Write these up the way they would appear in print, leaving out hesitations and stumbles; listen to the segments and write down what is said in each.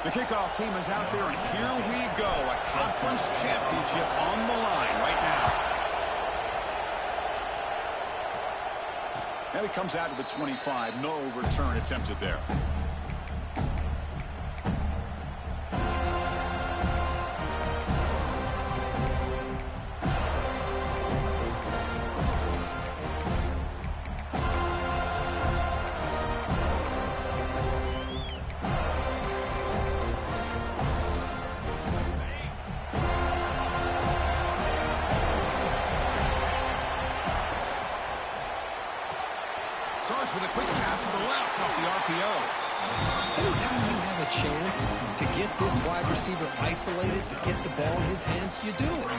The kickoff team is out there, and here we go. A conference championship on the line right now. And it comes out to the 25. No return attempted there. Starts with a quick pass to the left off the RPO. Anytime you have a chance to get this wide receiver isolated, to get the ball in his hands, you do it.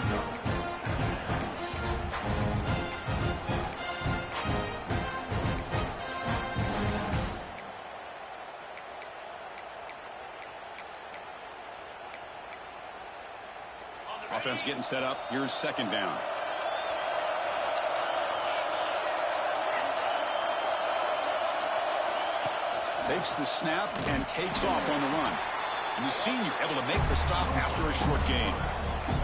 Offense getting set up. Here's second down. Takes the snap and takes off on the run. And the senior able to make the stop after a short gain.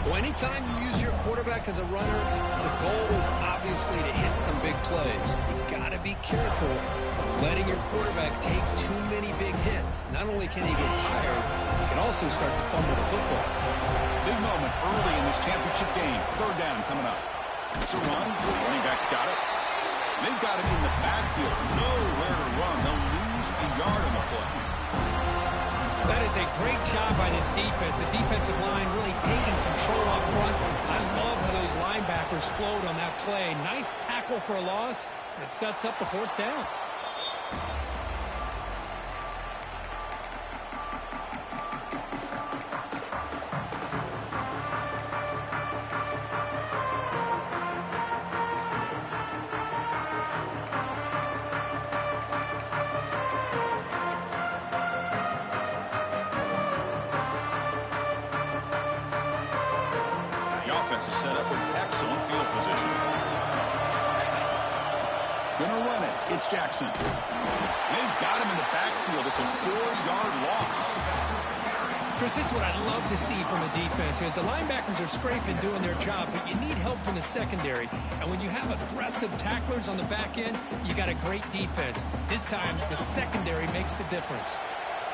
Well, anytime you use your quarterback as a runner, the goal is obviously to hit some big plays. You got to be careful of letting your quarterback take too many big hits. Not only can he get tired, he can also start to fumble the football. Big moment early in this championship game. Third down coming up. It's a run. The running back's got it. They've got him in the backfield. Nowhere to run. They'll lose a yard on the play. That is a great job by this defense. The defensive line really taking control up front. I love how those linebackers flowed on that play. Nice tackle for a loss. And it sets up a fourth down. Offense is set up with excellent field position. Gonna run it. It's Jackson. They've got him in the backfield. It's a 4-yard loss. Chris, this is what I love to see from a defense is the linebackers are scraping, doing their job, but you need help from the secondary. And when you have aggressive tacklers on the back end, you got a great defense. This time, the secondary makes the difference.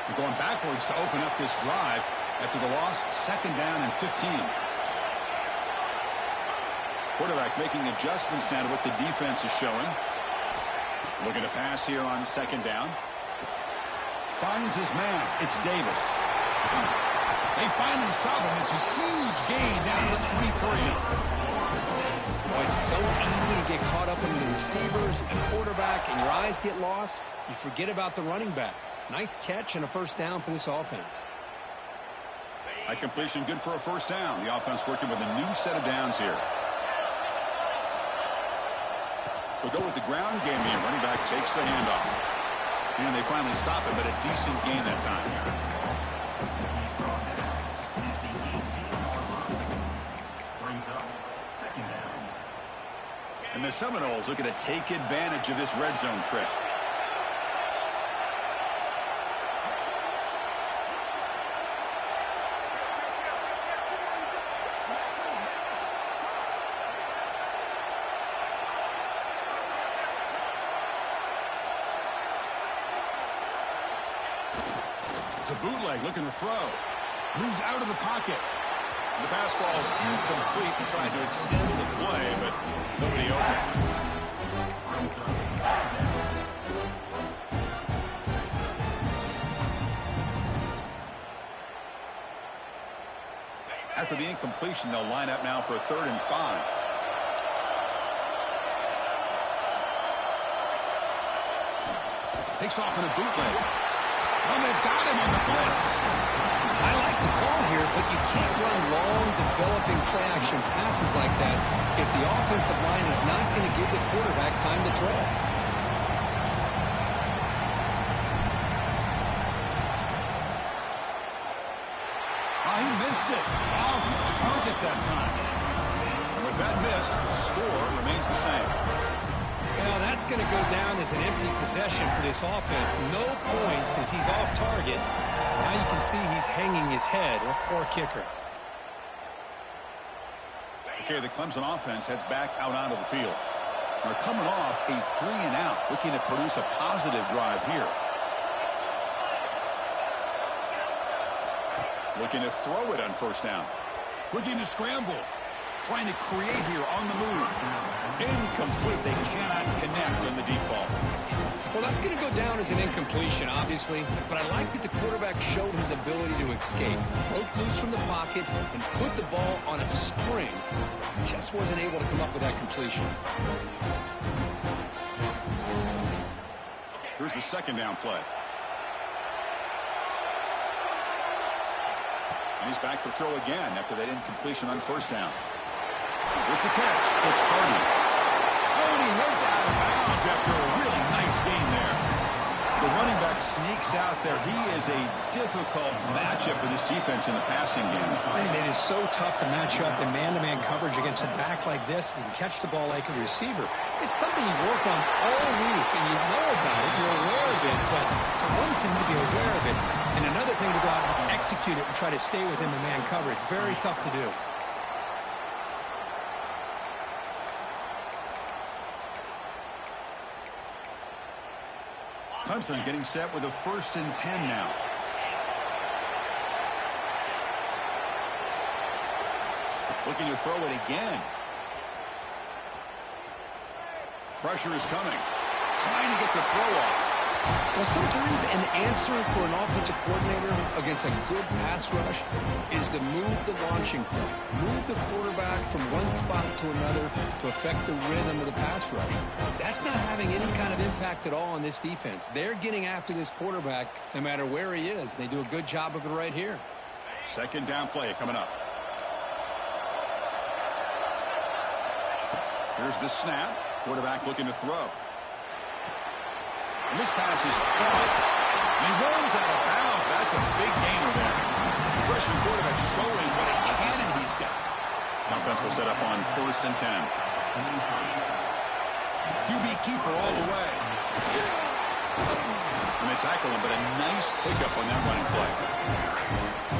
They're going backwards to open up this drive after the loss. Second down and 15. Quarterback making adjustments now to what the defense is showing. Looking to pass here on second down. Finds his man. It's Davis. They finally stop him. It's a huge gain down to the 23. Well, it's so easy to get caught up in the receivers and the quarterback, and your eyes get lost. You forget about the running back. Nice catch and a first down for this offense. A completion good for a first down. The offense working with a new set of downs here. We'll go with the ground game. The running back takes the handoff. And they finally stop him, but a decent gain that time. And the Seminoles looking to take advantage of this red zone trip. It's a bootleg looking to throw. Moves out of the pocket. The pass ball is incomplete and tried to extend the play, but nobody open. After the incompletion, they'll line up now for a 3rd and 5. Takes off in a bootleg. Oh, they've got him on the blitz. I like the call here, but you can't run long, developing play-action passes like that if the offensive line is not going to give the quarterback time to throw. Oh, he missed it. Off target that time. And with that miss, the score remains the same. Well, that's going to go down as an empty possession for this offense. No points as he's off target. Now you can see he's hanging his head. What a poor kicker. Okay, the Clemson offense heads back out onto the field. They're coming off a 3-and-out, looking to produce a positive drive here. Looking to throw it on first down. Looking to scramble. Trying to create here on the move. Incomplete. They cannot connect on the deep ball. Well, that's going to go down as an incompletion, obviously. But I like that the quarterback showed his ability to escape. Broke loose from the pocket and put the ball on a string. Just wasn't able to come up with that completion. Here's the second down play. And he's back to throw again after that incompletion on first down. With the catch, it's Hardy. Oh, and he heads out of bounds after a really nice game there. The running back sneaks out there. He is a difficult matchup for this defense in the passing game. Man, it is so tough to match up in man-to-man coverage against a back like this and catch the ball like a receiver. It's something you work on all week, and you know about it, you're aware of it, but it's one thing to be aware of it, and another thing to go out and execute it and try to stay within the man coverage. Very tough to do. Clemson getting set with a 1st and 10 now. Looking to throw it again. Pressure is coming. Trying to get the throw off. Well, sometimes an answer for an offensive coordinator against a good pass rush is to move the launching point. Move the quarterback from one spot to another to affect the rhythm of the pass rush. That's not having any kind of impact at all on this defense. They're getting after this quarterback no matter where he is. They do a good job of it right here. Second down play coming up. Here's the snap. Quarterback looking to throw. And this pass is caught. And he rolls out of bounds. That's a big gainer there. The freshman quarterback showing what a cannon he's got. Offense will set up on 1st and 10. QB keeper all the way. And they tackle him, but a nice pickup on that running play.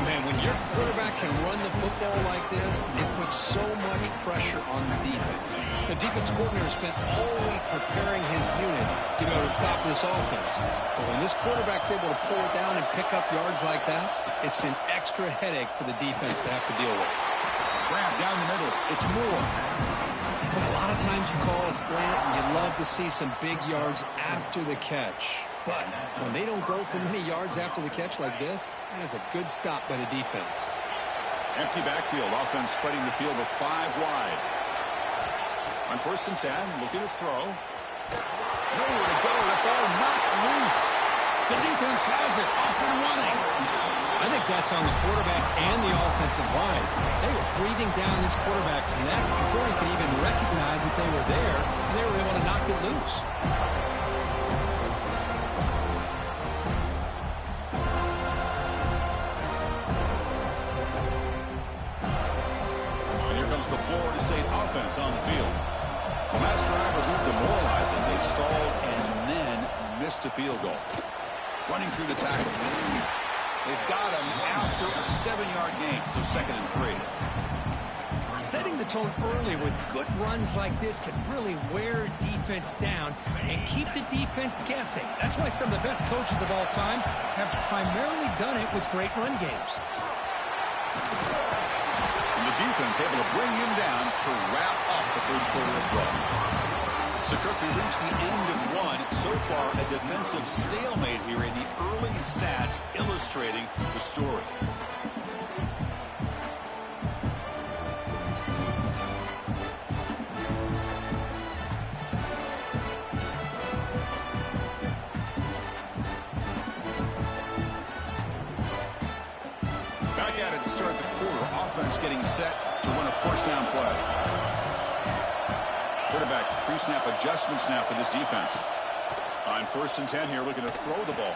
Man, when your quarterback can run the football like this, it puts so much pressure on the defense. The defense coordinator spent all week preparing his unit to be able to stop this offense. But when this quarterback's able to pull it down and pick up yards like that, it's an extra headache for the defense to have to deal with. Grab down the middle. It's Moore. But a lot of times you call a slant, and you'd love to see some big yards after the catch. But when they don't go for many yards after the catch like this, that is a good stop by the defense. Empty backfield. Offense spreading the field with 5 wide. On 1st and 10, looking to throw. Nowhere to go. The ball knocked loose. The defense has it. Off and running. I think that's on the quarterback and the offensive line. They were breathing down this quarterback's neck before he could even recognize that they were there, and they were able to knock it loose. The Florida State offense on the field. The mass drivers looked demoralizing. They stalled and then missed a field goal. Running through the tackle. They've got him after a 7-yard gain, so 2nd and 3. Setting the tone early with good runs like this can really wear defense down and keep the defense guessing. That's why some of the best coaches of all time have primarily done it with great run games. Defense able to bring him down to wrap up the first quarter of play. So, Kirk, we reached the end of one. So far, a defensive stalemate here in the early stats illustrating the story. Back at it to start the quarter. Offense getting set to win a 1st down play. Quarterback pre-snap adjustment snap for this defense. On 1st and 10 here, looking to throw the ball.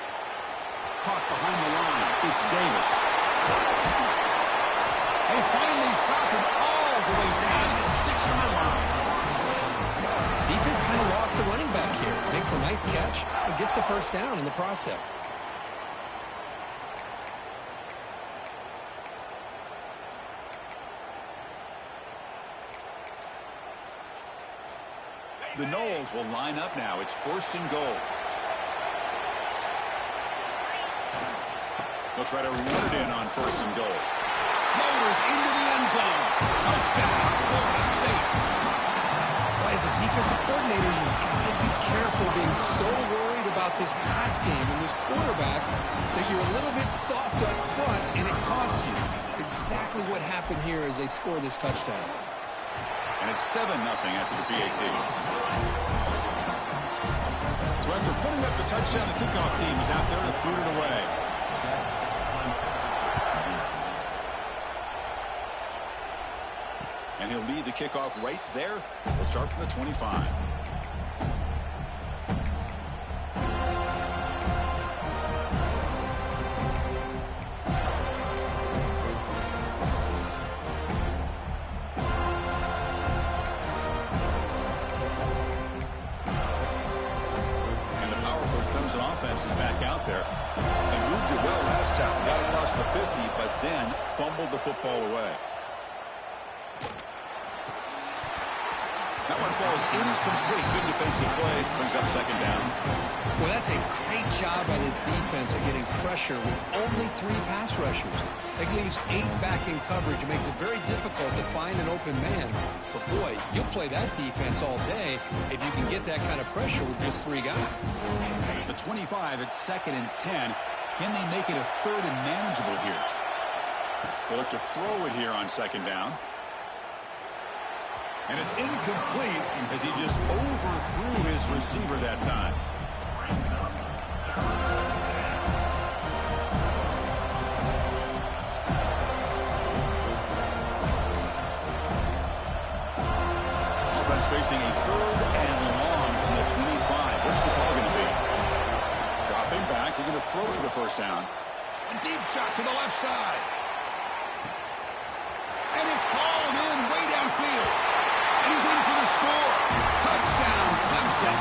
Caught behind the line. It's Davis. They finally stop him all the way down to the 6-yard line. defense kind of lost the running back here. Makes a nice catch and gets the first down in the process. The Noles will line up now. It's 1st and goal. They'll try to run it in on 1st and goal. Motors into the end zone. Touchdown, Florida State. Boy, as a defensive coordinator, you've got to be careful being so worried about this pass game and this quarterback that you're a little bit soft up front, and it costs you. It's exactly what happened here as they score this touchdown. And it's 7-0 after the PAT. So after putting up the touchdown, the kickoff team is out there to boot it away. And he'll lead the kickoff right there. We'll start from the 25. Offense is back out there. They moved it well last time. Got across the 50, but then fumbled the football away. That one falls incomplete. Good defensive play. Brings up 2nd down. Well, that's a great job by this defense of getting pressure with only 3 pass rushers. That leaves 8 back in coverage. It makes it very difficult to find an open man. But, boy, you'll play that defense all day if you can get that kind of pressure with just 3 guys. The 25 at 2nd and 10. Can they make it a 3rd and manageable here? They look to throw it here on 2nd down. And it's incomplete as he just overthrew his receiver that time. Offense facing a 3rd and long from the 25. What's the call going to be? Dropping back. They're going to throw for the 1st down. A deep shot to the left side. And it's hauled in way downfield. He's in for the score. Touchdown, Clemson.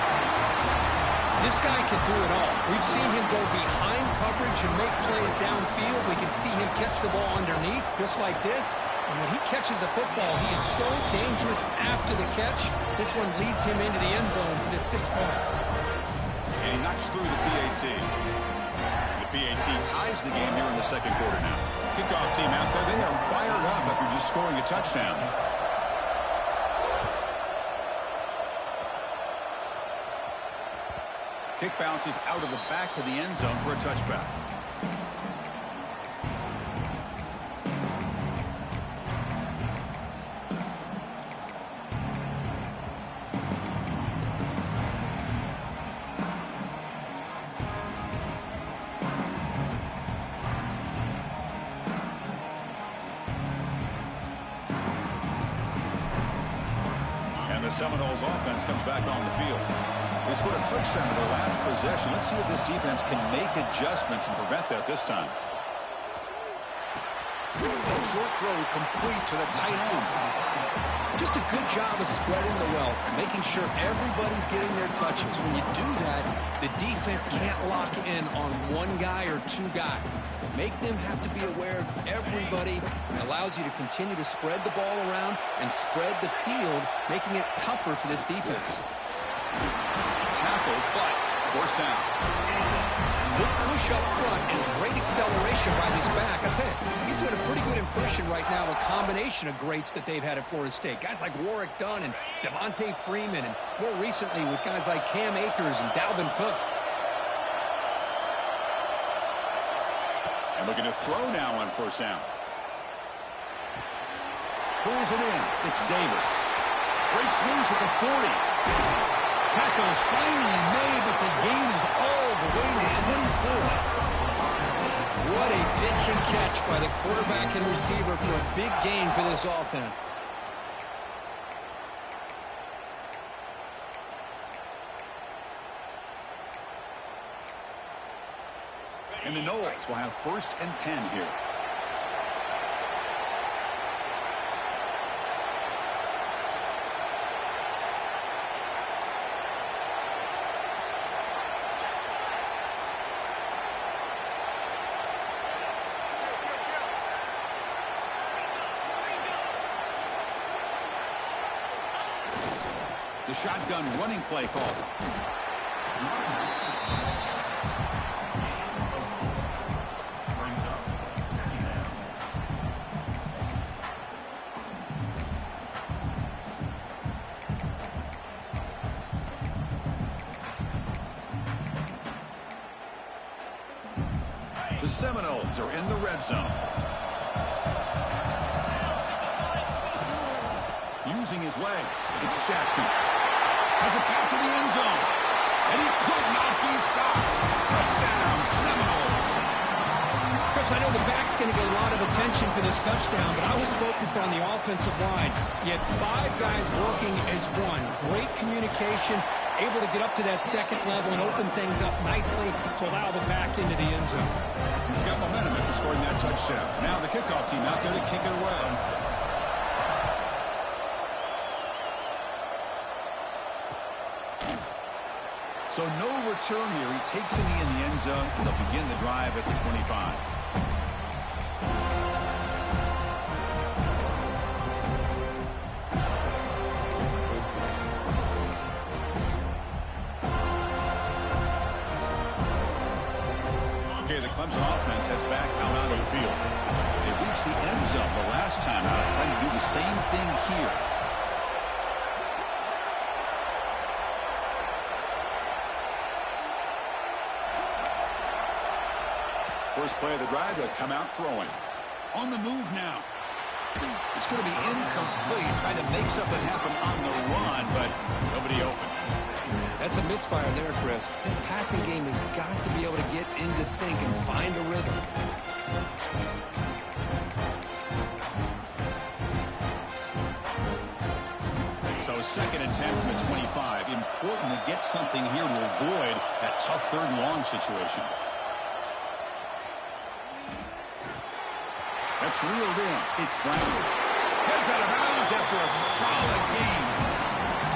This guy can do it all. We've seen him go behind coverage and make plays downfield. We can see him catch the ball underneath, just like this. And when he catches the football, he is so dangerous after the catch. This one leads him into the end zone for the 6 points. And he knocks through the PAT. The PAT ties the game here in the 2nd quarter now. Kickoff team out there. They are fired up after just scoring a touchdown. Kick bounces out of the back of the end zone for a touchback. And the Seminoles offense comes back on the field. They scored a touchdown in their last possession. Let's see if this defense can make adjustments and prevent that this time. Short throw complete to the tight end. Just a good job of spreading the wealth, making sure everybody's getting their touches. When you do that, the defense can't lock in on 1 guy or 2 guys. Make them have to be aware of everybody. It allows you to continue to spread the ball around and spread the field, making it tougher for this defense. Tackle, but 1st down. Good push up front and great acceleration by this back. I tell you, he's doing a pretty good impression right now of a combination of greats that they've had at Florida State. Guys like Warwick Dunn and Devontae Freeman, and more recently with guys like Cam Akers and Dalvin Cook. And looking to throw now on 1st down. Pulls it in. It's Davis. Breaks loose at the 40. Tackle is finally made, but the gain is all the way to 24. What a pitch and catch by the quarterback and receiver for a big gain for this offense. And the Noles will have 1st and 10 here. shotgun running play called. The Seminoles are in the red zone. Using his legs, it's Jackson. Has it back to the end zone. And he could not be stopped. Touchdown, Seminoles. Chris, I know the back's going to get a lot of attention for this touchdown, but I was focused on the offensive line. You had 5 guys working as one. Great communication, able to get up to that second level and open things up nicely to allow the back into the end zone. Got momentum after scoring that touchdown. Now the kickoff team out there to kick it away. So no return here. He takes it in the end zone, and they'll begin the drive at the 25. Okay, the Clemson offense heads back out onto the field. They reached the end zone the last time out, trying to do the same thing here. First play of the drive, they'll come out throwing. On the move now. It's going to be incomplete, trying to make something happen on the run, but nobody open. That's a misfire there, Chris. This passing game has got to be able to get into sync and find a rhythm. So second and 10 from the 25. Important to get something here to avoid that tough third and long situation. That's reeled in. It's Brown. Heads out of bounds after a solid game.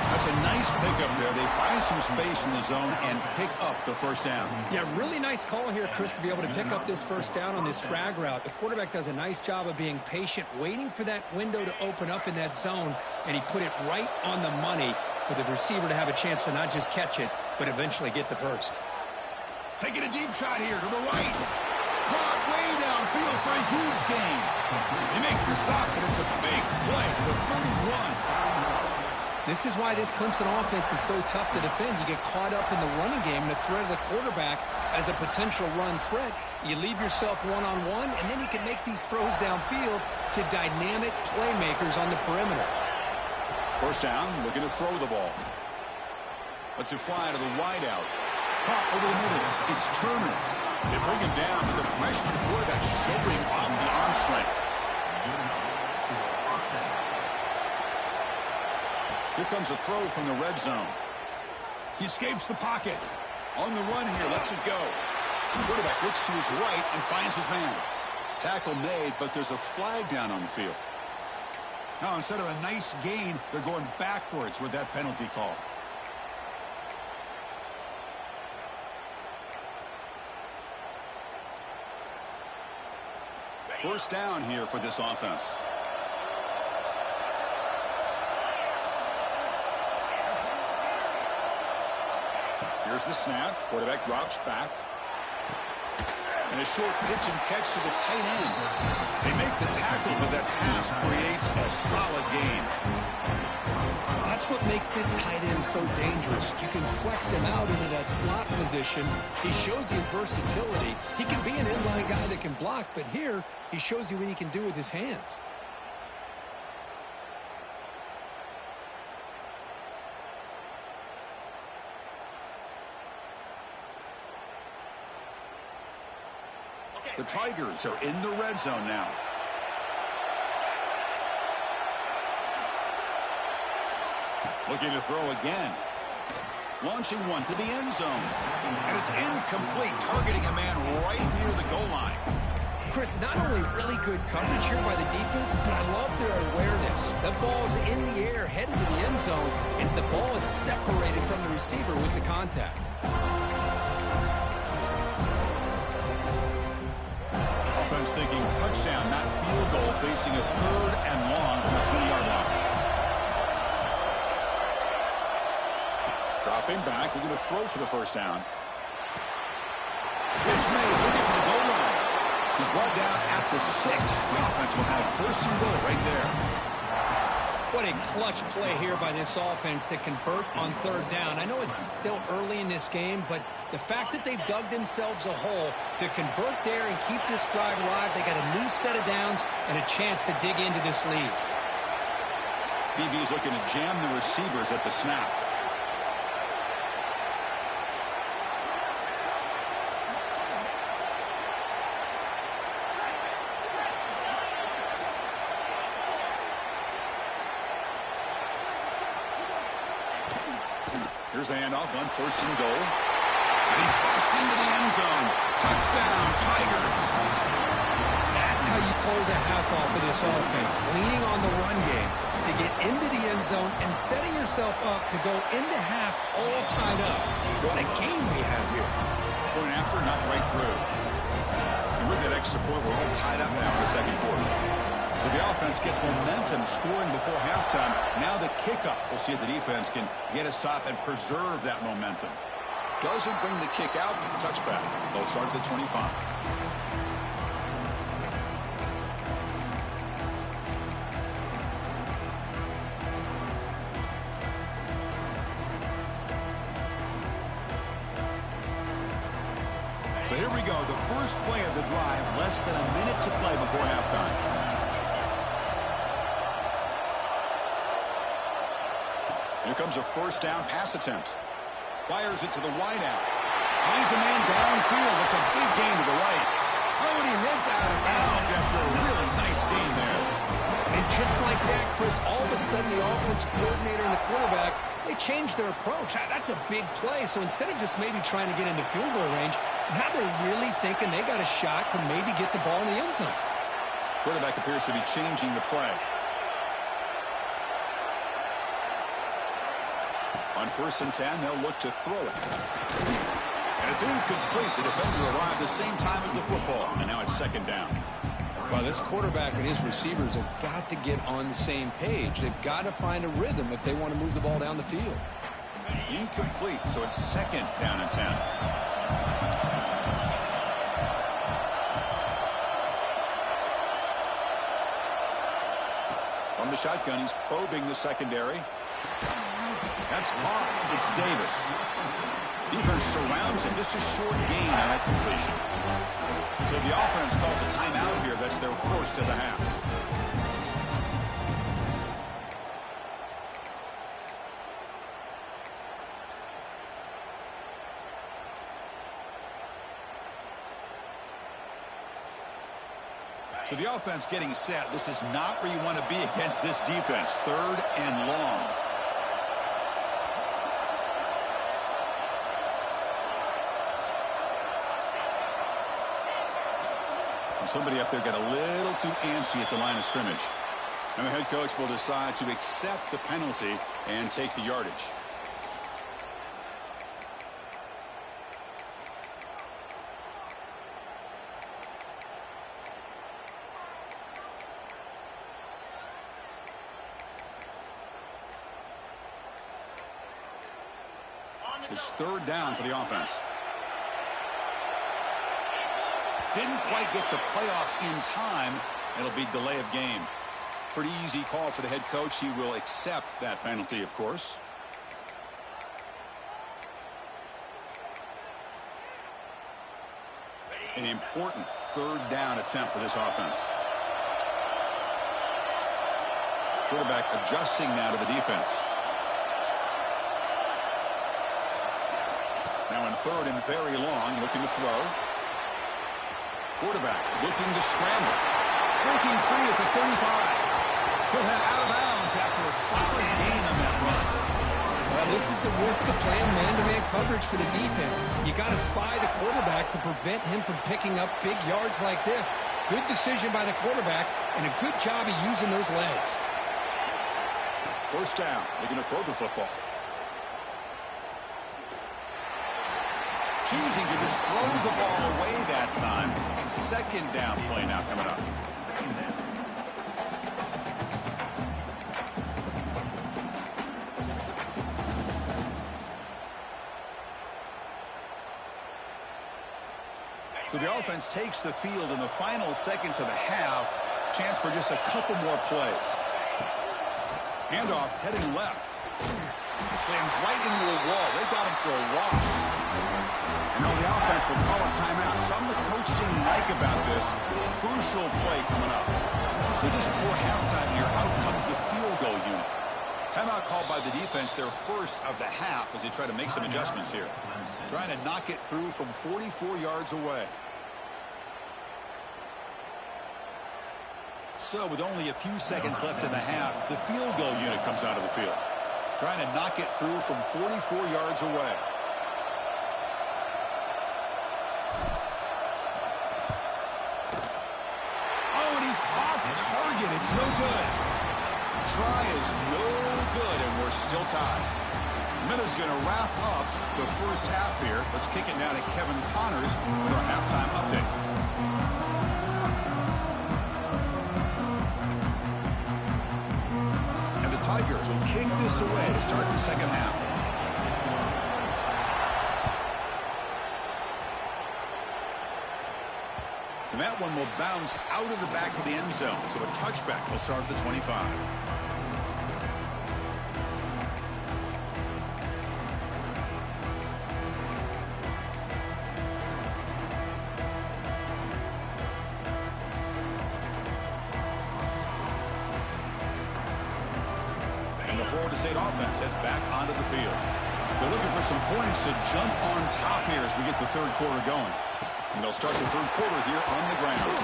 That's a nice pickup there. They find some space in the zone and pick up the first down. Yeah, really nice call here, Chris, to be able to pick up this first down on this drag route. The quarterback does a nice job of being patient, waiting for that window to open up in that zone, and he put it right on the money for the receiver to have a chance to not just catch it, but eventually get the first. Taking a deep shot here to the right. Caught way downfield for a huge gain. They make the stop, but it's a big play to the 31. This is why this Clemson offense is so tough to defend. You get caught up in the running game, the threat of the quarterback as a potential run threat. You leave yourself one-on-one, and then you can make these throws downfield to dynamic playmakers on the perimeter. First down, looking to throw the ball. Lets it fly to the wideout. Caught over the middle. It's Turner. They bring him down, but the freshman quarterback showing off the arm strength. Here comes a throw from the red zone. He escapes the pocket. On the run here, lets it go. The quarterback looks to his right and finds his man. Tackle made, but there's a flag down on the field. Now, instead of a nice gain, they're going backwards with that penalty call. First down here for this offense. Here's the snap. Quarterback drops back. And a short pitch and catch to the tight end. They make the tackle, but that pass creates a solid gain. That's what makes this tight end so dangerous. You can flex him out into that slot position. He shows you his versatility. He can be an inline guy that can block, but here he shows you what he can do with his hands. The Tigers are in the red zone now. Looking to throw again. Launching one to the end zone. And it's incomplete, targeting a man right near the goal line. Chris, not only really good coverage here by the defense, but I love their awareness. The ball's in the air, headed to the end zone, and the ball is separated from the receiver with the contact. Offense thinking touchdown, not field goal, facing a 3rd and long from the 20-yard line. Dropping back, looking to throw for the first down. Pitch made, looking for the goal line. He's brought down at the 6. The offense will have first and goal right there. What a clutch play here by this offense to convert on third down. I know it's still early in this game, but the fact that they've dug themselves a hole to convert there and keep this drive alive, they got a new set of downs and a chance to dig into this lead. DB is looking to jam the receivers at the snap. Here's the handoff on first and goal. And he busts into the end zone. Touchdown, Tigers. That's how you close a half off of this offense, leaning on the run game to get into the end zone and setting yourself up to go into half all tied up. What a game we have here. Point after, not right through. And with that extra point, we're all tied up now in the second quarter. So the offense gets momentum scoring before halftime. Now the kickoff. We'll see if the defense can get a stop and preserve that momentum. Doesn't bring the kick out. Touchback. They'll start at the 25. So here we go. The first play of the drive. Less than a minute to play before halftime. Here comes a first down pass attempt. Fires it to the wideout. Finds a man downfield. That's a big gain to the right. Oh, and he heads out of bounds after a really nice gain there. And just like that, Chris, all of a sudden the offensive coordinator and the quarterback, they changed their approach. That's a big play. So instead of just maybe trying to get into field goal range, now they're really thinking they got a shot to maybe get the ball in the end zone. Quarterback appears to be changing the play. On first and 10, they'll look to throw it. And it's incomplete. The defender arrived the same time as the football. And now it's second down. Well, this quarterback and his receivers have got to get on the same page. They've got to find a rhythm if they want to move the ball down the field. Incomplete, so it's second down and 10. From the shotgun, he's probing the secondary. That's caught. It's Davis. Defense surrounds him. Just a short gain on that completion. So the offense calls a timeout here. That's their first of the half. So the offense getting set. This is not where you want to be against this defense. Third and long. Somebody up there got a little too antsy at the line of scrimmage. And the head coach will decide to accept the penalty and take the yardage. It's third down for the offense. Didn't quite get the playoff in time. It'll be delay of game. Pretty easy call for the head coach. He will accept that penalty, of course. An important third down attempt for this offense. Quarterback adjusting now to the defense. Now in third and very long, looking to throw. Quarterback looking to scramble. Breaking free at the 35. He'll head out of bounds after a solid gain on that run. Well, this is the risk of playing man-to-man coverage for the defense. You got to spy the quarterback to prevent him from picking up big yards like this. Good decision by the quarterback and a good job of using those legs. First down. Looking to throw the football. Choosing to just throw the ball away that time. Second down play now coming up. So the offense takes the field in the final seconds of the half. Chance for just a couple more plays. Handoff heading left. Slams right into a wall. They got him for a loss. And now the offense will call a timeout. Something the coach didn't like about this. Crucial play coming up. So just before halftime here, out comes the field goal unit. Timeout called by the defense, their first of the half, as they try to make some adjustments here. Trying to knock it through from 44 yards away. So with only a few seconds left in the half, the field goal unit comes out of the field. Trying to knock it through from 44 yards away. Oh, and he's off target. It's no good. Try is no good, and we're still tied. Miller's going to wrap up the first half here. Let's kick it now to Kevin Connors with our halftime update. And the Tigers will kick this away to start the second half. And that one will bounce out of the back of the end zone. So a touchback will start at the 25. State offense heads back onto the field. They're looking for some points to jump on top here as we get the third quarter going. And they'll start the third quarter here on the ground.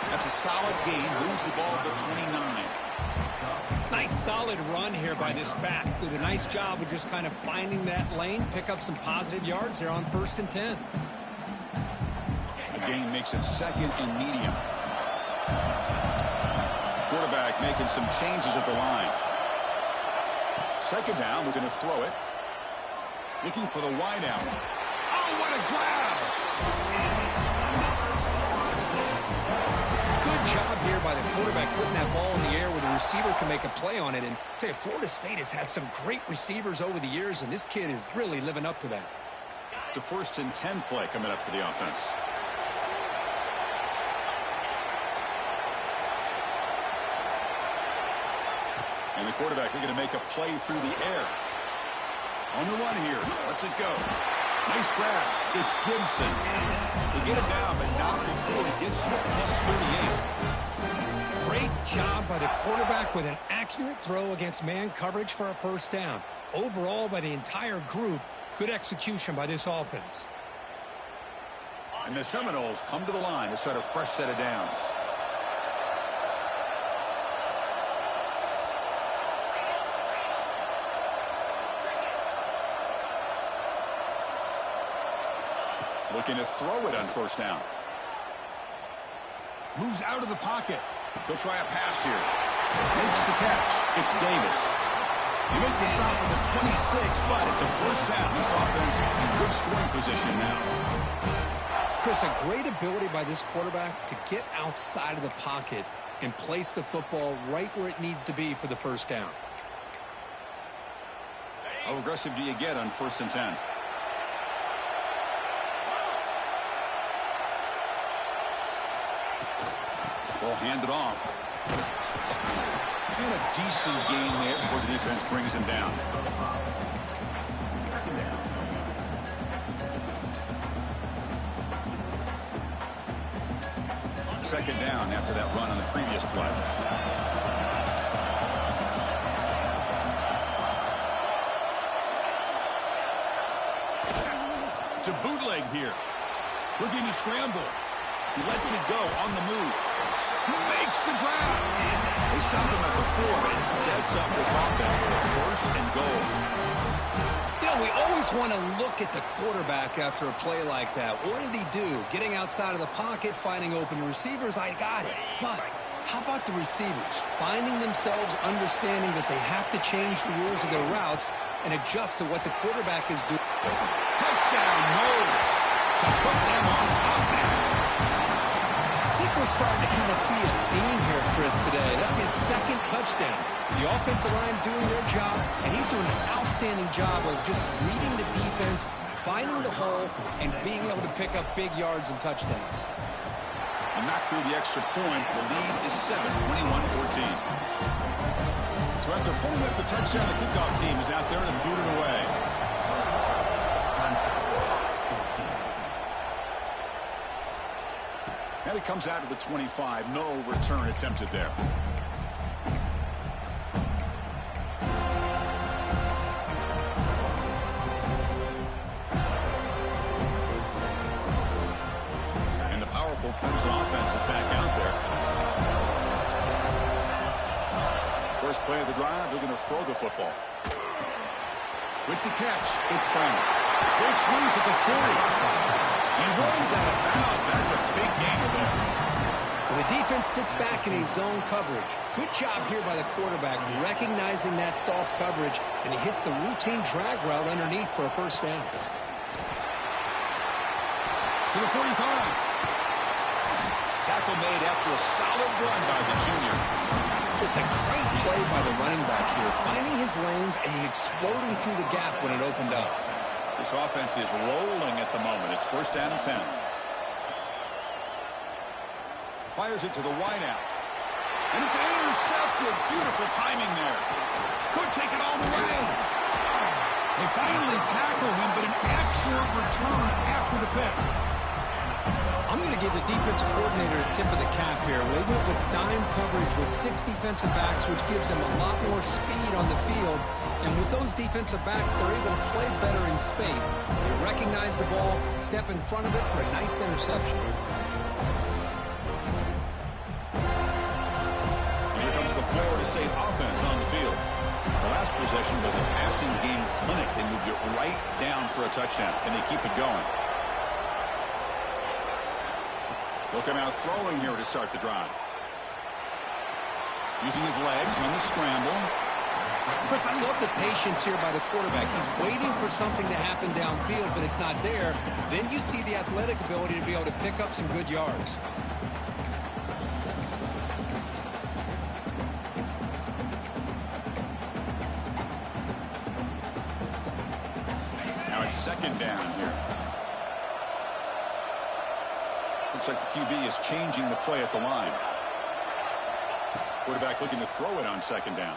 That's a solid gain. Moves the ball to the 29. Nice solid run here by this back. Did a nice job of just kind of finding that lane, pick up some positive yards there on 1st and 10. The gain makes it second and medium. Quarterback making some changes at the line. Second down, we're going to throw it. Looking for the wide out. Oh, what a grab! Good job here by the quarterback putting that ball in the air where the receiver can make a play on it. And I tell you, Florida State has had some great receivers over the years, and this kid is really living up to that. It's a 1st and 10 play coming up for the offense. And the quarterback looking to make a play through the air. On the run here. Lets it go. Nice grab. It's Gibson. They get him down, but not before he gets to the plus 38. Great job by the quarterback with an accurate throw against man coverage for a first down. Overall, by the entire group, good execution by this offense. And the Seminoles come to the line to start a fresh set of downs. Looking to throw it on 1st down. Moves out of the pocket. He'll try a pass here. Makes the catch. It's Davis. You make the stop with a 26, but it's a 1st down. This offense in good scoring position now. Chris, a great ability by this quarterback to get outside of the pocket and place the football right where it needs to be for the 1st down. How aggressive do you get on 1st and 10? Ball handed off. And a decent gain there before the defense brings him down. Second down after that run on the previous play. To bootleg here. Looking to scramble. He lets it go on the move. He makes the grab. They stop him at the 4 and sets up this offense with a 1st and goal. You know, we always want to look at the quarterback after a play like that. What did he do? Getting outside of the pocket, finding open receivers, I got it. But how about the receivers? Finding themselves understanding that they have to change the rules of their routes and adjust to what the quarterback is doing. Touchdown, Knowles, to put them on top now. I think we're starting to kind of see a theme here, Chris, today. That's his 2nd touchdown. The offensive line doing their job, and he's doing an outstanding job of just reading the defense, finding the hole and being able to pick up big yards and touchdowns. And not through the extra point. The lead is 7, 21-14. So after putting up the touchdown, the kickoff team is out there to boot it away. And it comes out to the 25. No return attempted there. And the powerful Clemson offense is back out there. First play of the drive, they're going to throw the football. With the catch, it's Brown. Big swings at the 40. He runs out of bounds. That's a big gainer there. Well, the defense sits back in a zone coverage. Good job here by the quarterback recognizing that soft coverage, and he hits the routine drag route underneath for a first down. To the 45. Tackle made after a solid run by the junior. Just a great play by the running back here, finding his lanes and then exploding through the gap when it opened up. This offense is rolling at the moment. It's first down and 10. Fires it to the wideout. And it's intercepted. Beautiful timing there. Could take it all the way. They finally tackle him, but an excellent return after the pick. I'm going to give the defensive coordinator a tip of the cap here. They went with dime coverage with 6 defensive backs, which gives them a lot more speed on the field. And with those defensive backs, they're able to play better in space. They recognize the ball, step in front of it for a nice interception. Here comes the Florida State offense on the field. The last possession was a passing game clinic. They moved it right down for a touchdown. Can they keep it going? They'll come out throwing here to start the drive. Using his legs on the scramble. Chris, I love the patience here by the quarterback. He's waiting for something to happen downfield, but it's not there. Then you see the athletic ability to be able to pick up some good yards. Now it's second down here. Looks like the QB is changing the play at the line. Quarterback looking to throw it on second down.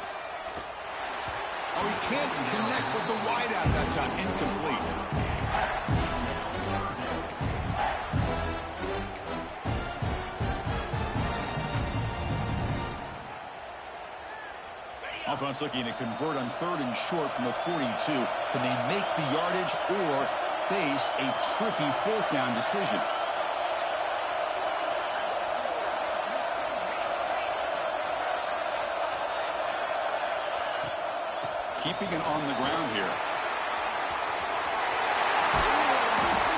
Oh, he can't connect with the wideout that time. Incomplete. Offense looking to convert on 3rd and short from the 42. Can they make the yardage or face a tricky 4th down decision? Keeping it on the ground here.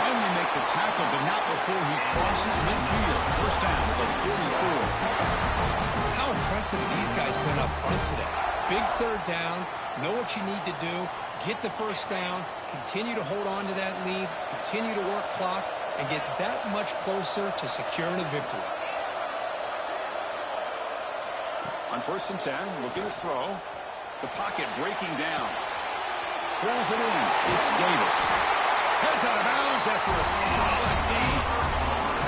Finally make the tackle, but not before he crosses midfield. First down at the 44. How impressive these guys been up front today. Big 3rd down. Know what you need to do. Get the first down. Continue to hold on to that lead. Continue to work clock. And get that much closer to securing a victory. On 1st and 10, looking to throw. The pocket breaking down. Pulls it in. It's Davis. Heads out of bounds after a solid gain.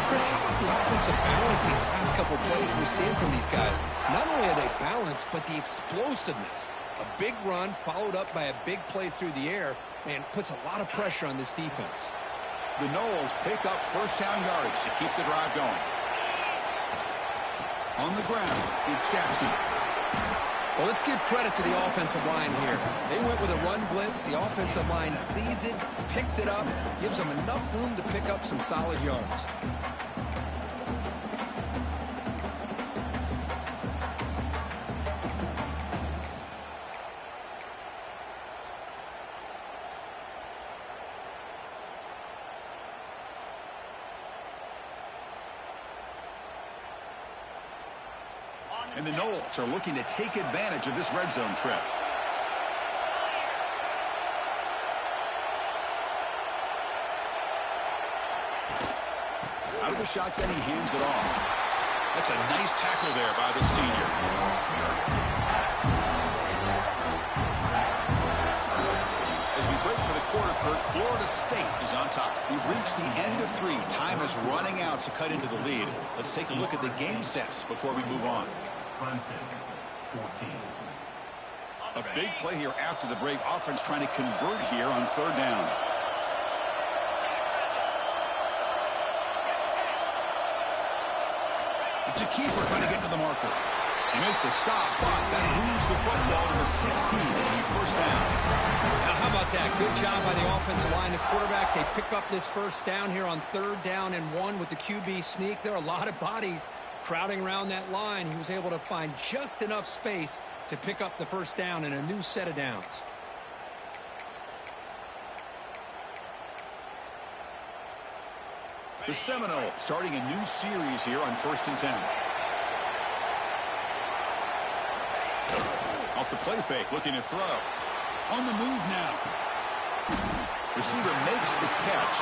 Chris, how about the offensive balance these last couple plays we're seeing from these guys? Not only are they balanced, but the explosiveness. A big run followed up by a big play through the air, and puts a lot of pressure on this defense. The Noles pick up first down yardage to keep the drive going. On the ground, it's Jackson. Well, let's give credit to the offensive line here. They went with a run blitz. The offensive line sees it, picks it up, gives them enough room to pick up some solid yards. And the Noles are looking to take advantage of this red zone trip. Out of the shotgun, he hands it off. That's a nice tackle there by the senior. As we break for the quarter, Kirk, Florida State is on top. We've reached the end of 3. Time is running out to cut into the lead. Let's take a look at the game sets before we move on. Clemson, 14. A big play here after the break. Offense trying to convert here on 3rd down. It's a keeper trying to get to the marker. They make the stop, but that moves the football to the 16 and 1st down. Now, how about that? Good job by the offensive line. The quarterback, they pick up this 1st down here on 3rd down and 1 with the QB sneak. There are a lot of bodies crowding around that line. He was able to find just enough space to pick up the 1st down and a new set of downs. The Seminoles starting a new series here on 1st and 10. Off the play fake, looking to throw. On the move now. Receiver makes the catch.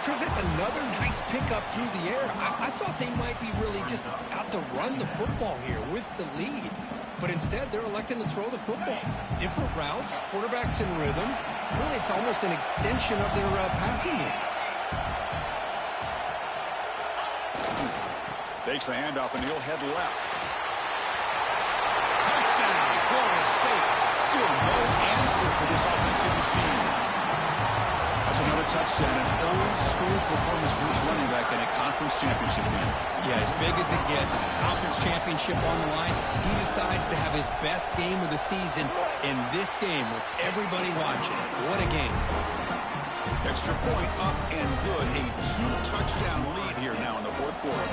Chris, that's another nice pickup through the air. I thought they might be really just out to run the football here with the lead. But instead, they're electing to throw the football. Different routes, quarterbacks in rhythm. Really, it's almost an extension of their passing game. Takes the handoff and he'll head left. Touchdown, Florida State. Still no answer for this offensive machine. That's another touchdown, an old-school performance for this running back in a conference championship game. Yeah, as big as it gets, conference championship on the line. He decides to have his best game of the season in this game with everybody watching. What a game. Extra point up and good. A 2-touchdown lead here now in the 4th quarter.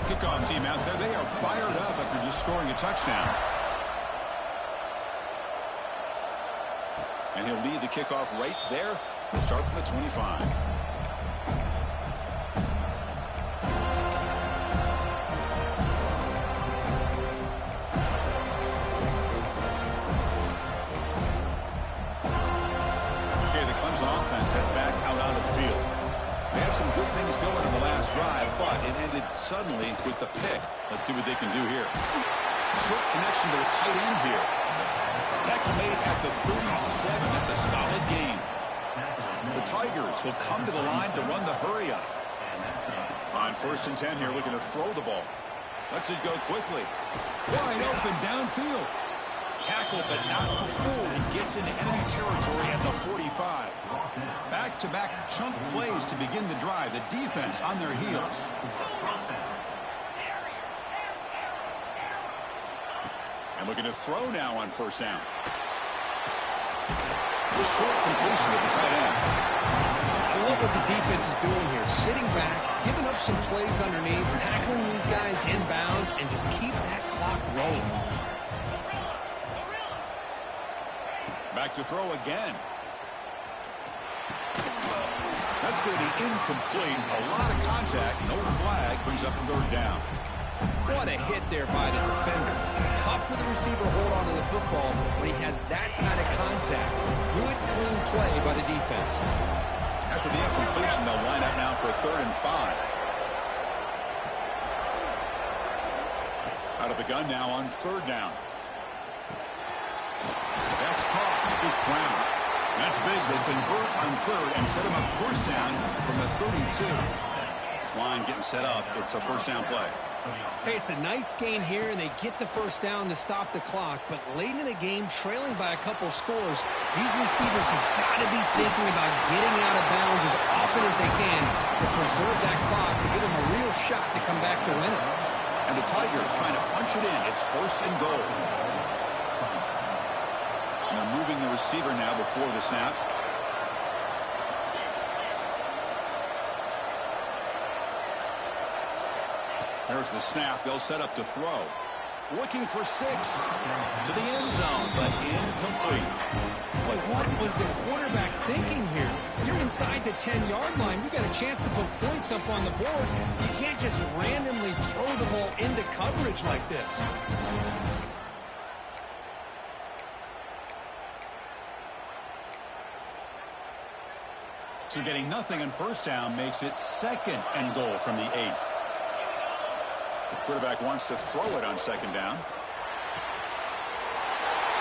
Kickoff team out there. They are fired up after just scoring a touchdown. And he'll lead the kickoff right there. We'll start from the 25. Okay, the Clemson offense heads back out onto the field. They had some good things going on the last drive, but it ended suddenly with the pick. Let's see what they can do here. Short connection to the tight end here. Tackle made at the 37. That's a solid gain. The Tigers will come to the line to run the hurry up. On 1st and 10 here, looking to throw the ball. Lets it go quickly. Wide open downfield. Tackled, but not before he gets into enemy territory at the 45. Back-to-back chunk plays to begin the drive. The defense on their heels. And looking to throw now on 1st down. The short completion of the tight end. I love what the defense is doing here. Sitting back, giving up some plays underneath, tackling these guys inbounds, and just keep that clock rolling. Back to throw again. That's going to be incomplete. A lot of contact. No flag. Brings up 3rd down. What a hit there by the defender. Tough for the receiver to hold on to the football when he has that kind of contact. Good, clean play by the defense. After the incompletion, they'll line up now for 3rd and 5. Out of the gun now on 3rd down. That's caught. It's Brown. That's big. They convert on 3rd and set him up 1st down from the 32. This line getting set up. It's a 1st down play. Hey, it's a nice gain here, and they get the 1st down to stop the clock. But late in the game, trailing by a couple scores, these receivers have got to be thinking about getting out of bounds as often as they can to preserve that clock, to give them a real shot to come back to win it. And the Tigers trying to punch it in. It's 1st and goal. And they're moving the receiver now before the snap. There's the snap. They'll set up to throw. Looking for 6 to the end zone, but incomplete. Boy, what was the quarterback thinking here? You're inside the 10-yard line. You got a chance to put points up on the board. You can't just randomly throw the ball into coverage like this. So getting nothing on 1st down makes it 2nd and goal from the 8. The quarterback wants to throw it on 2nd down.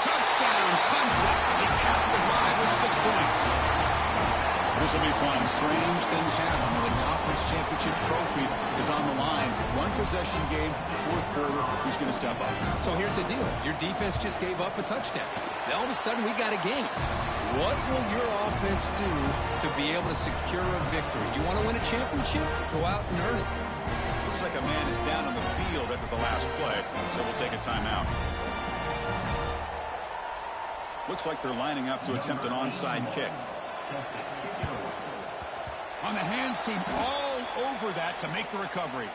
Touchdown, Clemson. They cap the drive with 6 points. This will be fun. Strange things happen when the conference championship trophy is on the line. One possession game, fourth quarter. Who's going to step up? So here's the deal. Your defense just gave up a touchdown. Now all of a sudden we got a game. What will your offense do to be able to secure a victory? You want to win a championship? Go out and earn it. Looks like a man is down on the field after the last play, so we'll take a timeout. Looks like they're lining up to attempt an onside kick. On the hands team all over that to make the recovery.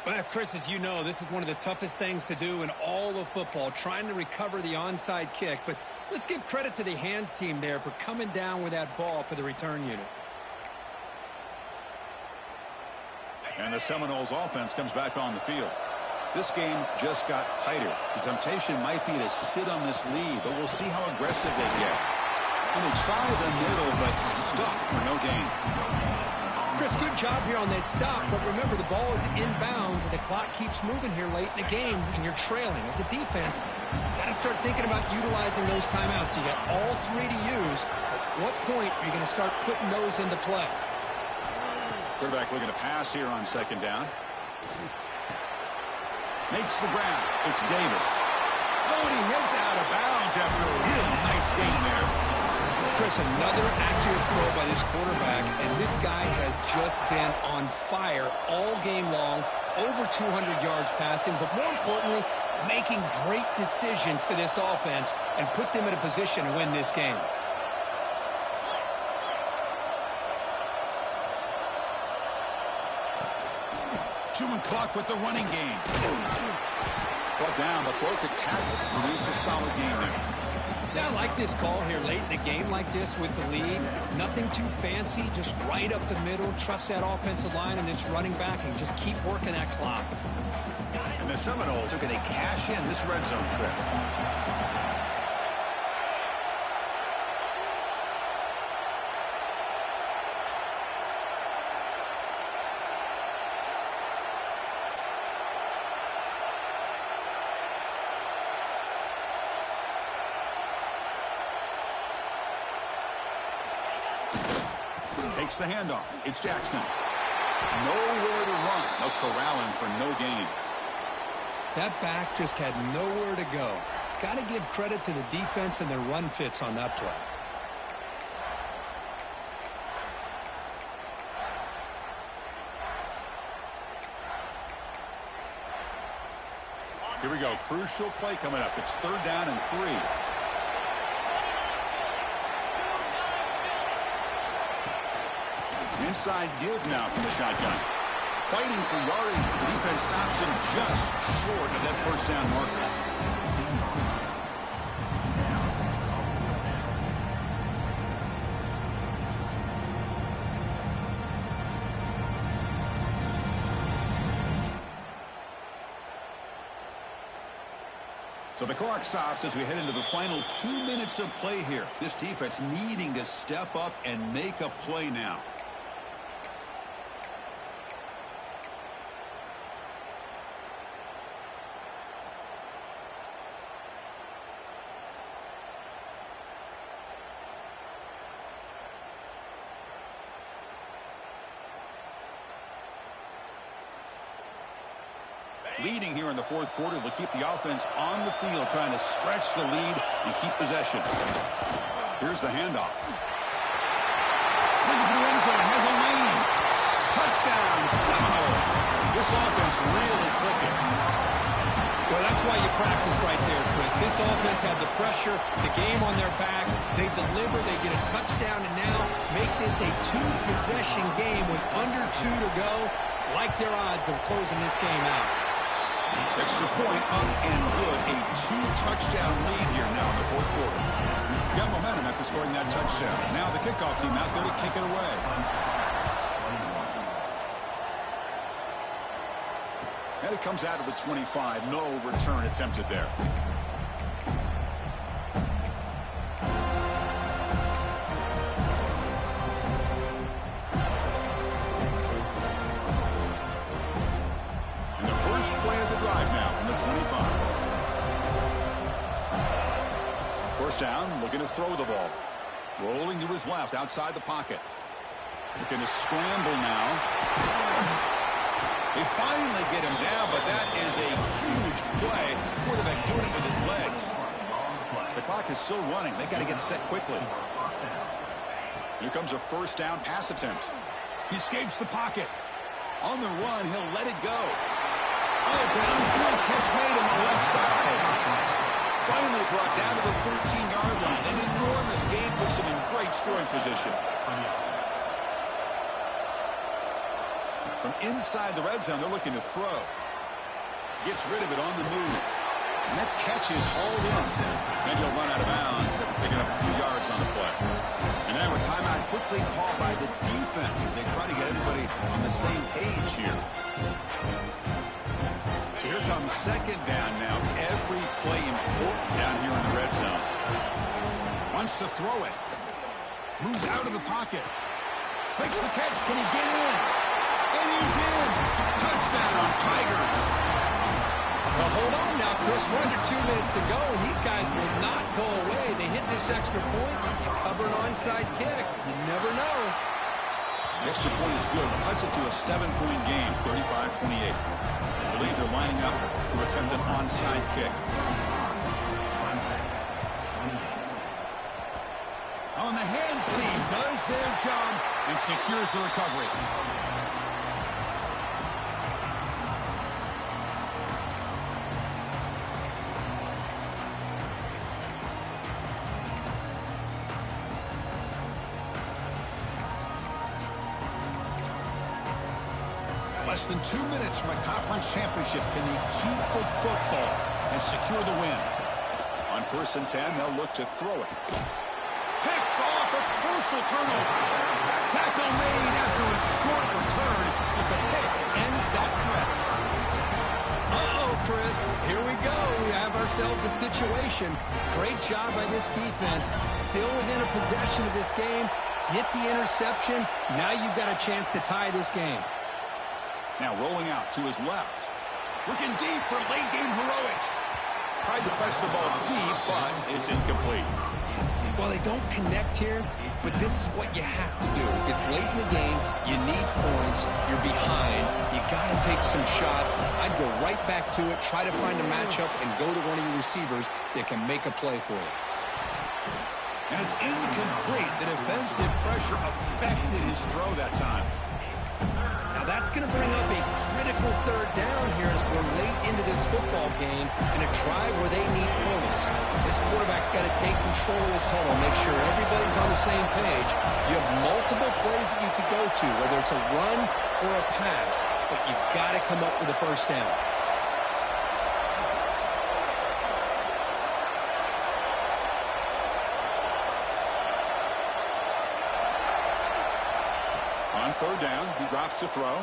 Well, Chris, as you know, this is one of the toughest things to do in all of football, trying to recover the onside kick. But let's give credit to the hands team there for coming down with that ball for the return unit. And the Seminoles offense comes back on the field. This game just got tighter. The temptation might be to sit on this lead, but we'll see how aggressive they get. And they try the middle, but stuck for no gain. Chris, good job here on that stop, but remember the ball is inbounds and the clock keeps moving here late in the game and you're trailing. As a defense, you got to start thinking about utilizing those timeouts. You got all three to use. At what point are you going to start putting those into play? Quarterback looking to pass here on second down. Makes the grab. It's Davis. Oh, and he heads out of bounds after a really nice gain there. Chris, another accurate throw by this quarterback, and this guy has just been on fire all game long, over 200 yards passing, but more importantly, making great decisions for this offense and put them in a position to win this game. Chewing clock with the running game. Brought down, but broke a tackle to produce a solid game there. Yeah, I like this call here late in the game like this with the lead. Nothing too fancy, just right up the middle. Trust that offensive line and this running back and just keep working that clock. And the Seminoles are going to cash in this red zone trip. Takes the handoff. It's Jackson. Nowhere to run. No corralling for no gain. That back just had nowhere to go. Got to give credit to the defense and their run fits on that play. Here we go. Crucial play coming up. It's third down and 3. Inside give now from the shotgun. Fighting for yardage, but the defense stops him just short of that first down marker. So the clock stops as we head into the final 2 minutes of play here. This defense needing to step up and make a play now. Leading here in the fourth quarter, they'll keep the offense on the field, trying to stretch the lead and keep possession. Here's the handoff. Looking for the end zone, has a lane. Touchdown, Seminoles. This offense really clicking. Well, that's why you practice right there, Chris. This offense had the pressure, the game on their back. They deliver, they get a touchdown, and now make this a two-possession game with under 2 to go. Like their odds of closing this game out. Extra point up and good. A 2-touchdown lead here now in the fourth quarter. Got momentum after scoring that touchdown. Now the kickoff team out there to kick it away. And it comes out of the 25. No return attempted there. Play of the drive now from the 25. First down, looking to throw the ball. Rolling to his left outside the pocket. Looking to scramble now. They finally get him down, but that is a huge play. Quarterback doing it with his legs. The clock is still running. They got to get set quickly. Here comes a first down pass attempt. He escapes the pocket. On the run, he'll let it go. Oh, downfield catch made on the left side. Finally brought down to the 13-yard line. An enormous gain puts him in great scoring position. From inside the red zone, they're looking to throw. Gets rid of it on the move. And that catch is hauled in. And he'll run out of bounds after picking up a few yards on the play. And now a timeout quickly called by the defense as they try to get everybody on the same page here. So here comes second down now. Every play important down here in the red zone. Wants to throw it. Moves out of the pocket. Makes the catch. Can he get in? And he's in. Touchdown, Tigers. Well, hold on now, Chris. We're under 2 minutes to go, and these guys will not go away. They hit this extra point. You cover an onside kick. You never know. The extra point is good. Cuts it to a 7-point game, 35-28. I believe they're lining up to attempt an onside kick. On the hands team does their job and secures the recovery. Less than 2 minutes from a conference championship. Can they keep the football and secure the win? On 1st and 10, they'll look to throw it. Picked off, a crucial turnover. Tackle made after a short return, but the pick ends that threat. Uh-oh, Chris. Here we go. We have ourselves a situation. Great job by this defense. Still within a possession of this game. Get the interception. Now you've got a chance to tie this game. Now rolling out to his left. Looking deep for late-game heroics. Tried to press the ball deep, but it's incomplete. Well, they don't connect here, but this is what you have to do. It's late in the game. You need points. You're behind. You got to take some shots. I'd go right back to it, try to find a matchup, and go to one of your receivers that can make a play for you. And it's incomplete. The defensive pressure affected his throw that time. Now that's going to bring up a critical third down here as we're late into this football game in a drive where they need points. This quarterback's got to take control of this huddle, make sure everybody's on the same page. You have multiple plays that you could go to, whether it's a run or a pass, but you've got to come up with a first down. On third down, he drops to throw.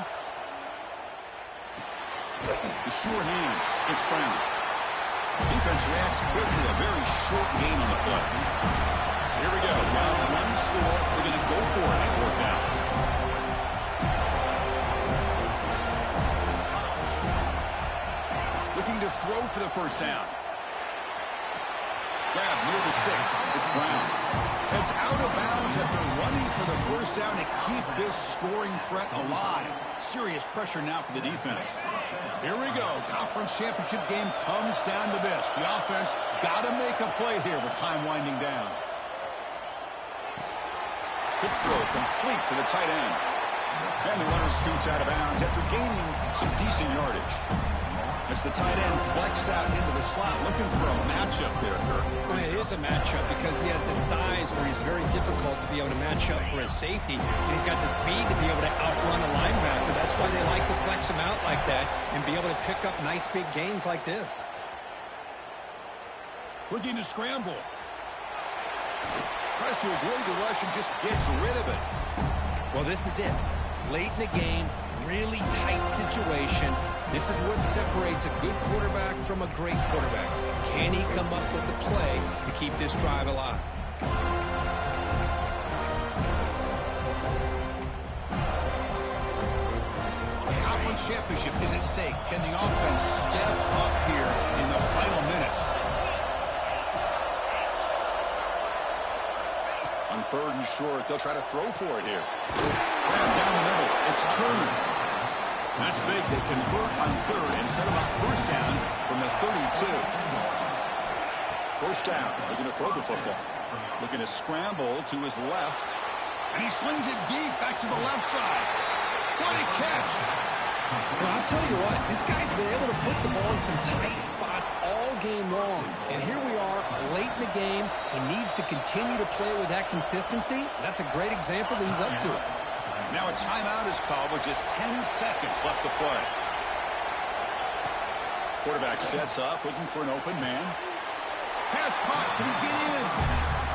The sure hands. It's Brown. Defense reacts quickly. A very short gain on the play. So here we go. Down one score. We're going to go for it on fourth down. Looking to throw for the first down. Grab near the sticks. It's Brown. It's out of bounds after running for the first down to keep this scoring threat alive. Serious pressure now for the defense. Here we go. Conference championship game comes down to this. The offense got to make a play here with time winding down. Good throw complete to the tight end. And the runner scoots out of bounds after gaining some decent yardage. As the tight end flex out into the slot, looking for a matchup there, Kirk. Well, it is a matchup because he has the size where he's very difficult to be able to match up for his safety. And he's got the speed to be able to outrun a linebacker. That's why they like to flex him out like that and be able to pick up nice big gains like this. Looking to scramble. Tries to avoid the rush and just gets rid of it. Well, this is it. Late in the game, really tight situation. This is what separates a good quarterback from a great quarterback. Can he come up with the play to keep this drive alive? The conference championship is at stake. Can the offense step up here in the final minutes? On third and short. They'll try to throw for it here. And down the middle, it's Turner. That's big. They convert on third and set them up first down from the 32. First down. They're going to throw the football. Looking to scramble to his left. And he slings it deep back to the left side. What a catch. Well, I'll tell you what, this guy's been able to put the ball in some tight spots all game long. And here we are, late in the game. He needs to continue to play with that consistency. That's a great example that he's up to it. Now a timeout is called with just 10 seconds left to play. Quarterback sets up, looking for an open man. Pass caught. Can he get in?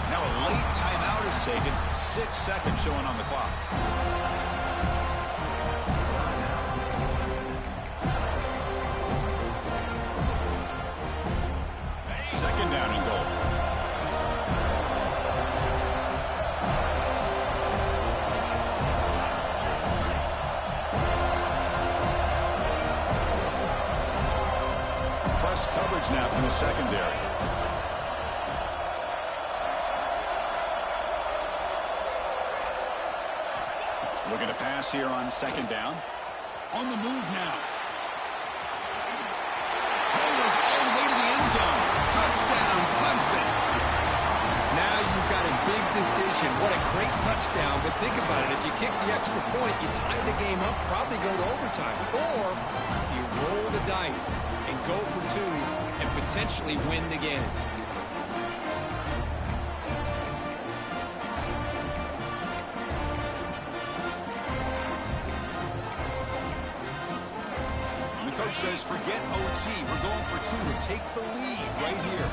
Now a late timeout is taken. 6 seconds showing on the clock. Second down and goal. Press coverage now from the secondary. Looking to pass here on second down. On the move now. Goes all the way to the end zone. Touchdown, Clemson. Now you've got a big decision. What a great touchdown. But think about it. If you kick the extra point, you tie the game up, probably go to overtime. Or do you roll the dice and go for two and potentially win the game? Coach says, forget OT. We're going for two to take the lead right here.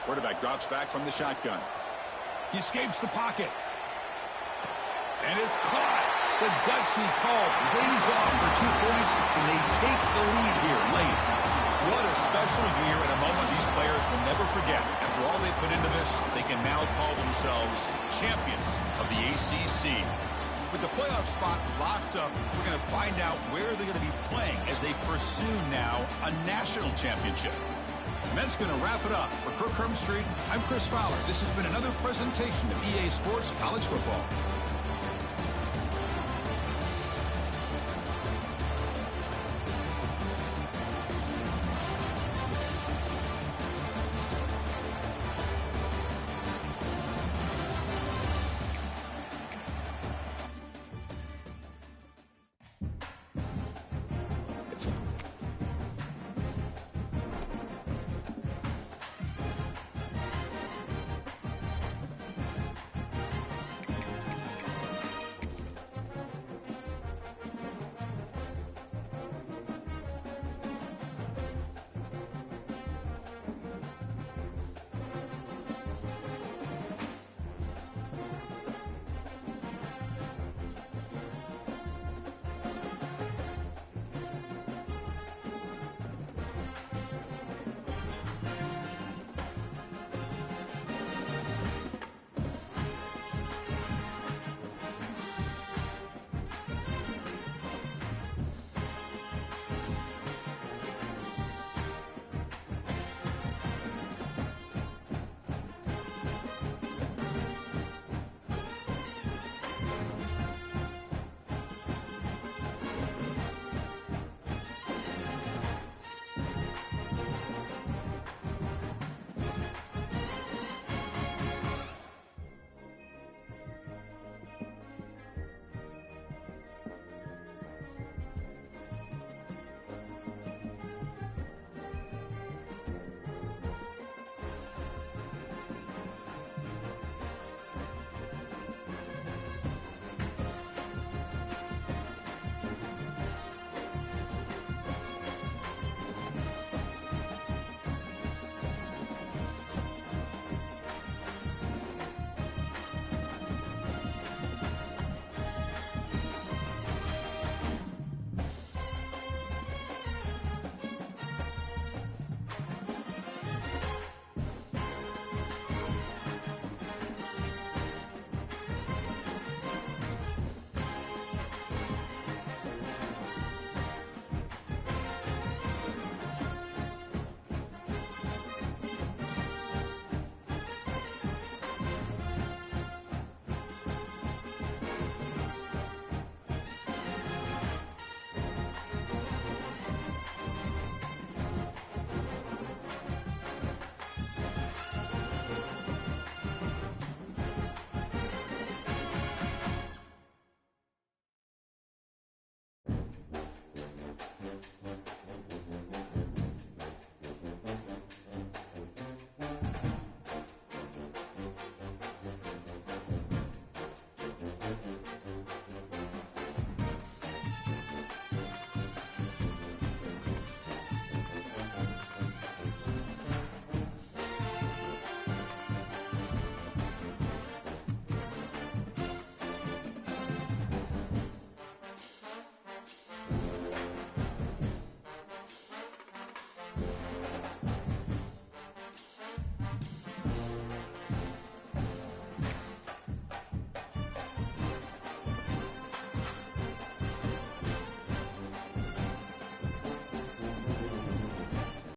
Quarterback drops back from the shotgun. He escapes the pocket. And it's caught. The gutsy call pays off for 2 points, and they take the lead here late. What a special year and a moment these players will never forget. After all they put into this, they can now call themselves champions of the ACC. With the playoff spot locked up, we're going to find out where they're going to be playing as they pursue now a national championship. And that's going to wrap it up. For Kirk Hermstreet, I'm Chris Fowler. This has been another presentation of EA Sports College Football.